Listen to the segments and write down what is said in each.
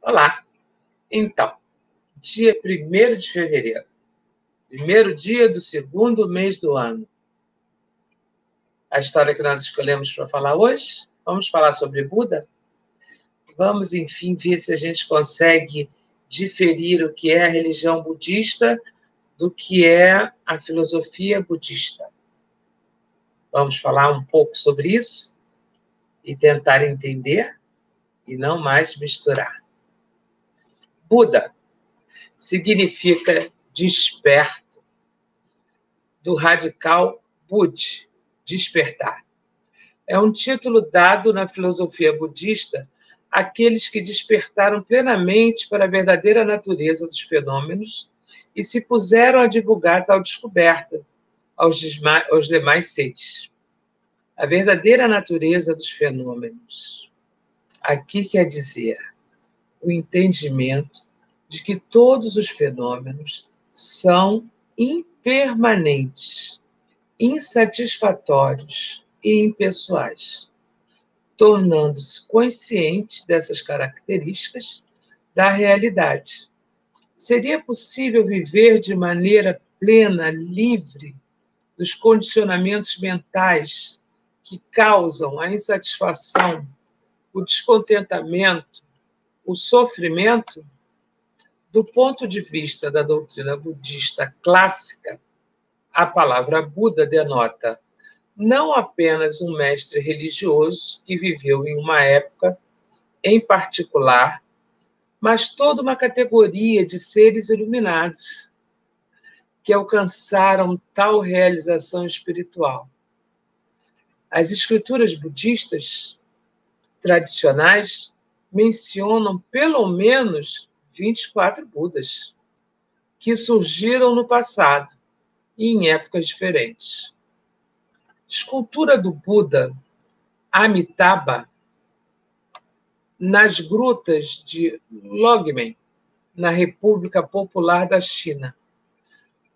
Olá! Então, dia 1º de fevereiro, primeiro dia do segundo mês do ano. A história que nós escolhemos para falar hoje, vamos falar sobre Buda? Vamos, enfim, ver se a gente consegue diferir o que é a religião budista do que é a filosofia budista. Vamos falar um pouco sobre isso e tentar entender e não mais misturar. Buda significa desperto, do radical Bud, despertar. É um título dado na filosofia budista àqueles que despertaram plenamente para a verdadeira natureza dos fenômenos e se puseram a divulgar tal descoberta aos demais seres. A verdadeira natureza dos fenômenos. Aqui quer dizer o entendimento de que todos os fenômenos são impermanentes, insatisfatórios e impessoais, tornando-se consciente dessas características da realidade. Seria possível viver de maneira plena, livre dos condicionamentos mentais que causam a insatisfação, o descontentamento, o sofrimento? Do ponto de vista da doutrina budista clássica, a palavra Buda denota não apenas um mestre religioso que viveu em uma época em particular, mas toda uma categoria de seres iluminados que alcançaram tal realização espiritual. As escrituras budistas tradicionais mencionam pelo menos 24 Budas que surgiram no passado e em épocas diferentes. Escultura do Buda Amitabha nas grutas de Logmen, na República Popular da China.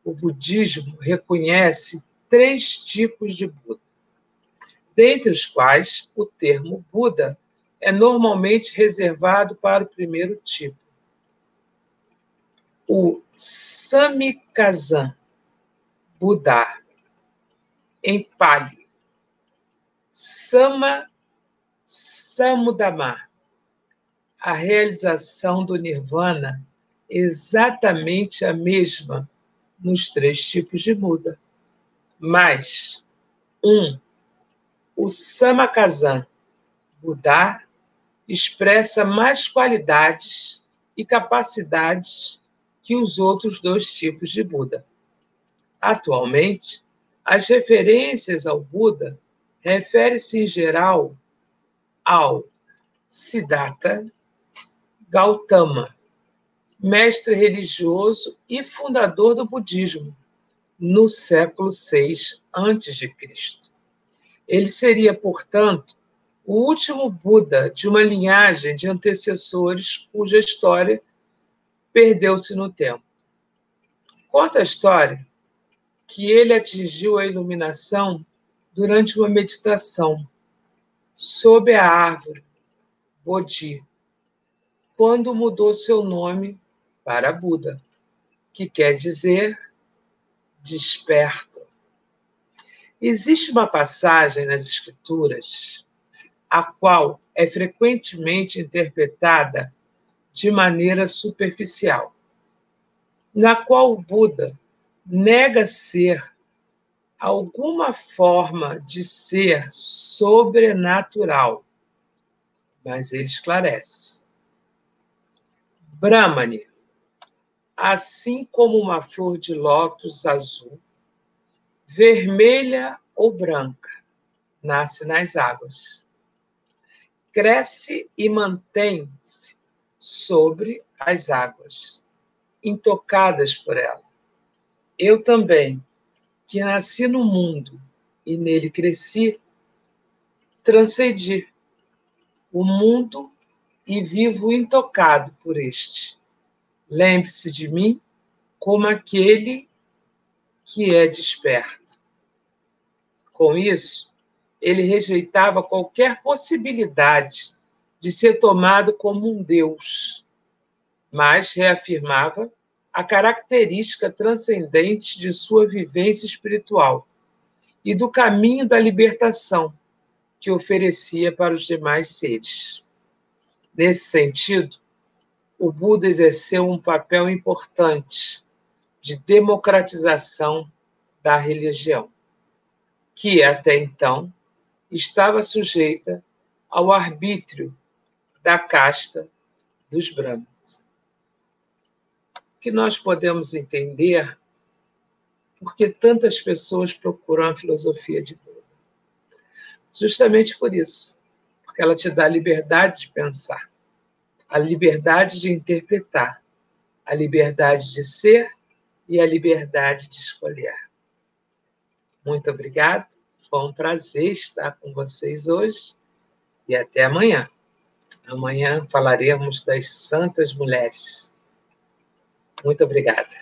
O budismo reconhece 3 tipos de Buda, dentre os quais o termo Buda é normalmente reservado para o primeiro tipo, o Samikazan Buddha, em Pali, Samudama, a realização do Nirvana exatamente a mesma nos 3 tipos de Buda. Mas, o Samakazan Buddha expressa mais qualidades e capacidades que os outros 2 tipos de Buda. Atualmente, as referências ao Buda referem-se em geral ao Siddhartha Gautama, mestre religioso e fundador do budismo, no século VI a.C. Ele seria, portanto, o último Buda de uma linhagem de antecessores cuja história perdeu-se no tempo. Conta a história que ele atingiu a iluminação durante uma meditação sob a árvore Bodhi, quando mudou seu nome para Buda, que quer dizer desperto. Existe uma passagem nas Escrituras, a qual é frequentemente interpretada de maneira superficial, na qual o Buda nega ser alguma forma de ser sobrenatural, mas ele esclarece. Brahmani, assim como uma flor de lótus azul, vermelha ou branca, nasce nas águas. Cresce e mantém-se sobre as águas, intocadas por ela. Eu também, que nasci no mundo e nele cresci, transcendi o mundo e vivo intocado por este. Lembre-se de mim como aquele que é desperto. Com isso, ele rejeitava qualquer possibilidade de ser tomado como um Deus, mas reafirmava a característica transcendente de sua vivência espiritual e do caminho da libertação que oferecia para os demais seres. Nesse sentido, o Buda exerceu um papel importante de democratização da religião, que até então estava sujeita ao arbítrio da casta dos brahmanes. Que nós podemos entender porque tantas pessoas procuram a filosofia de Buda. Justamente por isso, porque ela te dá a liberdade de pensar, a liberdade de interpretar, a liberdade de ser e a liberdade de escolher. Muito obrigado, foi um prazer estar com vocês hoje e até amanhã. Amanhã falaremos das santas mulheres. Muito obrigada.